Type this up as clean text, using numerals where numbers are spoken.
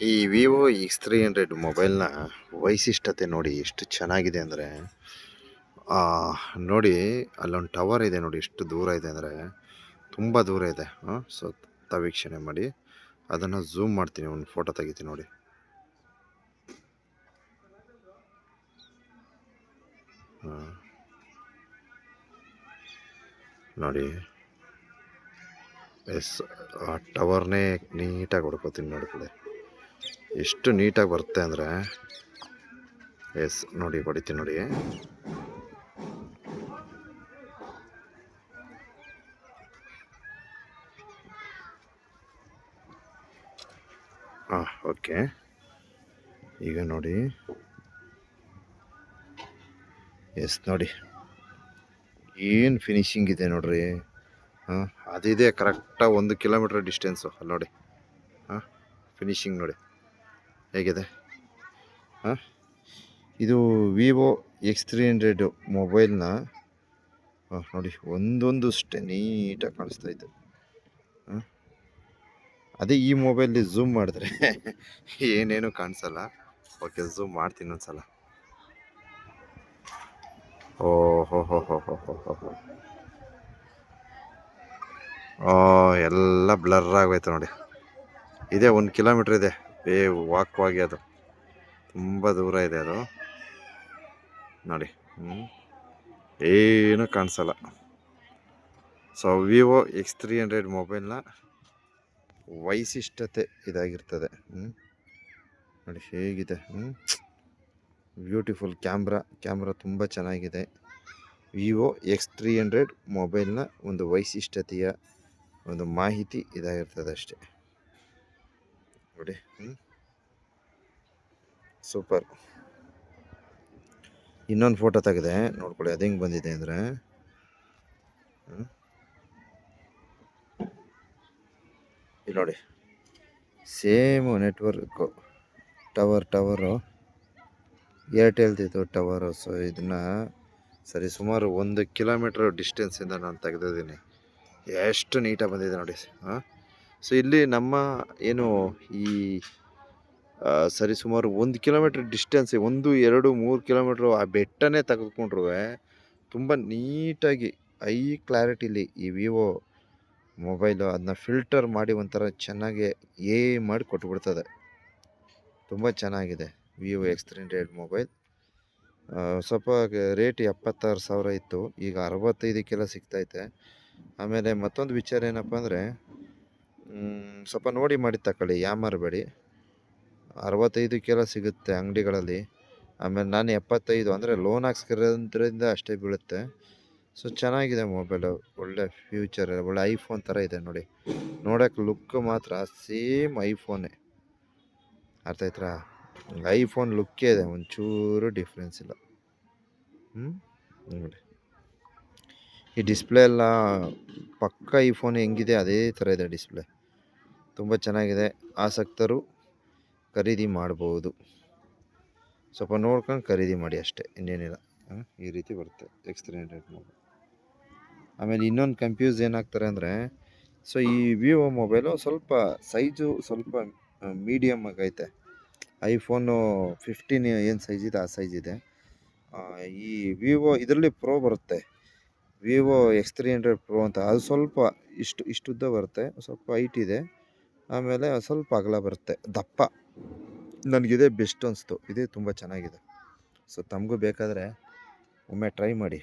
ಈ Vivo X300 ಮೊಬೈಲ್ನ ವೈಶಿಷ್ಟ್ಯತೆ ನೋಡಿ ಎಷ್ಟು ಚೆನ್ನಾಗಿದೆ ಅಂದರೆ, ನೋಡಿ ಅಲ್ಲೊಂದು ಟವರ್ ಇದೆ ನೋಡಿ, ಎಷ್ಟು ದೂರ ಇದೆ ಅಂದರೆ ತುಂಬ ದೂರ ಇದೆ. ಸೊ ವೀಕ್ಷಣೆ ಮಾಡಿ, ಅದನ್ನು ಝೂಮ್ ಮಾಡ್ತೀನಿ, ಒಂದು ಫೋಟೋ ತೆಗಿತೀನಿ ನೋಡಿ. ನೋಡಿ ಎಸ್, ಆ ಟವರ್ನೇ ನೀಟಾಗಿ ಹೊಡ್ಕೋತೀನಿ ನೋಡಿ ಕಡೆ, ಎಷ್ಟು ನೀಟಾಗಿ ಬರುತ್ತೆ ಅಂದರೆ. ಎಸ್ ನೋಡಿ, ಹೊಡಿತೀನಿ ನೋಡಿ. ಓಕೆ, ಈಗ ನೋಡಿ. ಎಸ್ ನೋಡಿ, ಏನು ಫಿನಿಶಿಂಗ್ ಇದೆ ನೋಡ್ರಿ. ಅದಿದೆ ಕರೆಕ್ಟಾಗಿ 1 ಕಿಲೋಮೀಟ್ರ್ ಡಿಸ್ಟೆನ್ಸು. ಅಲ್ಲಿ ನೋಡಿ, ಫಿನಿಶಿಂಗ್ ನೋಡಿ ಹೇಗಿದೆ. ಇದು ವಿವೋ X300 ಮೊಬೈಲ್ನ ನೋಡಿ, ಒಂದೊಂದು ಅಷ್ಟೇ ನೀಟಾಗಿ ಕಾಣಿಸ್ತೈತೆ. ಅದೇ ಈ ಮೊಬೈಲ್ ಝೂಮ್ ಮಾಡಿದ್ರೆ ಏನೇನು ಕಾಣಿಸಲ್ಲ. ಓಕೆ, ಝೂಮ್ ಮಾಡ್ತೀನಿ ಒಂದ್ಸಲ. ಓಹೋ ಹೋ ಹೋ ಹೋ ಹೋ ಹೋ ಹೋ, ಎಲ್ಲ ಬ್ಲರ್ ಆಗೋಯ್ತು ನೋಡಿ. ಇದೇ 1 ಕಿಲೋಮೀಟ್ರ್ ಇದೆ, ವಾಕ್ವಾಗಿ ಅದು ತುಂಬ ದೂರ ಇದೆ ಅದು ನೋಡಿ. ಏನು ಕಾಣಿಸಲ್ಲ. ಸೊ ವಿವೋ X300 ಮೊಬೈಲ್ನ ವೈಶಿಷ್ಟ್ಯತೆ ಇದಾಗಿರ್ತದೆ. ನೋಡಿ ಹೇಗಿದೆ. ಬ್ಯೂಟಿಫುಲ್ ಕ್ಯಾಮ್ರಾ ತುಂಬ ಚೆನ್ನಾಗಿದೆ. ವಿವೋ X300 ಮೊಬೈಲ್ನ ಒಂದು ವೈಶಿಷ್ಟ್ಯತೆಯ ಒಂದು ಮಾಹಿತಿ ಇದಾಗಿರ್ತದೆ ಅಷ್ಟೇ ನೋಡಿ. ಸೂಪರ್. ಇನ್ನೊಂದು ಫೋಟೋ ತೆಗೆದೆ ನೋಡ್ಕೊಳ್ಳಿ, ಅದು ಹೆಂಗೆ ಬಂದಿದೆ ಅಂದರೆ, ಇಲ್ಲಿ ನೋಡಿ, ಸೇಮ್ ನೆಟ್ವರ್ಕು ಟವರು ಏರ್ಟೆಲ್ದಿದ್ದು ಟವರು. ಸೊ ಇದನ್ನು ಸುಮಾರು 1 ಕಿಲೋಮೀಟ್ರ್ ಡಿಸ್ಟೆನ್ಸಿಂದ ನಾನು ತೆಗೆದಿದ್ದೀನಿ. ಎಷ್ಟು ನೀಟಾಗಿ ಬಂದಿದೆ ನೋಡಿ. ಸೊ ಇಲ್ಲಿ ನಮ್ಮ ಏನು ಈ ಸುಮಾರು 1 ಕಿಲೋಮೀಟ್ರ್ ಡಿಸ್ಟೆನ್ಸ್, 1, 2, 3 ಕಿಲೋಮೀಟ್ರು ಆ ಬೆಟ್ಟನೇ ತೆಗೆದುಕೊಂಡ್ರೂ ತುಂಬ ನೀಟಾಗಿ ಹೈ ಕ್ಲಾರಿಟಿಲಿ ಈ ವಿವೋ ಮೊಬೈಲು ಅದನ್ನ ಫಿಲ್ಟರ್ ಮಾಡಿ ಒಂಥರ ಚೆನ್ನಾಗಿ ಮಾಡಿ ಕೊಟ್ಬಿಡ್ತದೆ. ತುಂಬ ಚೆನ್ನಾಗಿದೆ ವಿವೋ X300 ಮೊಬೈಲ್. ಸ್ವಲ್ಪ ರೇಟ್ 76,000 ಇತ್ತು, ಈಗ 65ಕ್ಕೆಲ್ಲ ಸಿಗ್ತೈತೆ. ಆಮೇಲೆ ಮತ್ತೊಂದು ವಿಚಾರ ಏನಪ್ಪ ಅಂದರೆ, ಸ್ವಲ್ಪ ನೋಡಿ ಮಾಡಿ ತಗೊಳ್ಳಿ, ಯಾಮಾರಬೇಡಿ. 65ಕ್ಕೆಲ್ಲ ಸಿಗುತ್ತೆ ಅಂಗಡಿಗಳಲ್ಲಿ. ಆಮೇಲೆ ನಾನು 75 ಅಂದರೆ ಲೋನ್ ಹಾಕ್ಸ್ಕಿರೋದ್ರಿಂದ ಅಷ್ಟೇ ಬೀಳುತ್ತೆ. ಸೊ ಚೆನ್ನಾಗಿದೆ ಮೊಬೈಲು, ಒಳ್ಳೆ ಫ್ಯೂಚರ್, ಒಳ್ಳೆ ಐಫೋನ್ ಥರ ಇದೆ ನೋಡಿ. ನೋಡೋಕ್ಕೆ ಲುಕ್ ಮಾತ್ರ ಸೇಮ್ ಐಫೋನೇ, ಅರ್ಥ ಆಯ್ತಾ? ಐಫೋನ್ ಲುಕ್ಕೇ ಇದೆ, ಒಂಚೂರು ಡಿಫ್ರೆನ್ಸ್ ಇಲ್ಲ. ನೋಡಿ, ಈ ಡಿಸ್ಪ್ಲೇ ಎಲ್ಲ ಪಕ್ಕ ಐಫೋನ್ ಹೆಂಗಿದೆ ಅದೇ ಥರ ಇದೆ ಡಿಸ್ಪ್ಲೇ. ತುಂಬ ಚೆನ್ನಾಗಿದೆ, ಆಸಕ್ತರು ಖರೀದಿ ಮಾಡ್ಬೋದು. ಸ್ವಲ್ಪ ನೋಡ್ಕೊಂಡು ಖರೀದಿ ಮಾಡಿ ಅಷ್ಟೇ, ಇನ್ನೇನಿಲ್ಲ. ಈ ರೀತಿ ಬರುತ್ತೆ X300 ಮೊಬೈಲ್. ಆಮೇಲೆ ಇನ್ನೊಂದು ಕನ್ಫ್ಯೂಸ್ ಏನಾಗ್ತಾರೆ ಅಂದರೆ, ಸೊ ಈ ವಿವೋ ಮೊಬೈಲು ಸ್ವಲ್ಪ ಸೈಜು ಸ್ವಲ್ಪ ಮೀಡಿಯಮ್ ಆಗೈತೆ. ಐಫೋನು 15 ಏನು ಸೈಜ್ ಇದೆ ಆ ಸೈಜ್ ಇದೆ. ಈ ವಿವೋ ಇದರಲ್ಲಿ ಪ್ರೋ ಬರುತ್ತೆ, ವಿವೋ X300 ಪ್ರೋ ಅಂತ, ಅದು ಸ್ವಲ್ಪ ಇಷ್ಟುದ್ದ ಬರುತ್ತೆ, ಸ್ವಲ್ಪ ಹೈಟ್ ಇದೆ. ಆಮೇಲೆ ಸ್ವಲ್ಪ ಅಗಲ ಬರುತ್ತೆ, ದಪ್ಪ. ನನಗಿದೇ ಬೆಸ್ಟ್ ಅನಿಸ್ತು, ಇದೇ ತುಂಬ ಚೆನ್ನಾಗಿದೆ. ಸೊ ತಮಗೂ ಬೇಕಾದರೆ ಒಮ್ಮೆ ಟ್ರೈ ಮಾಡಿ.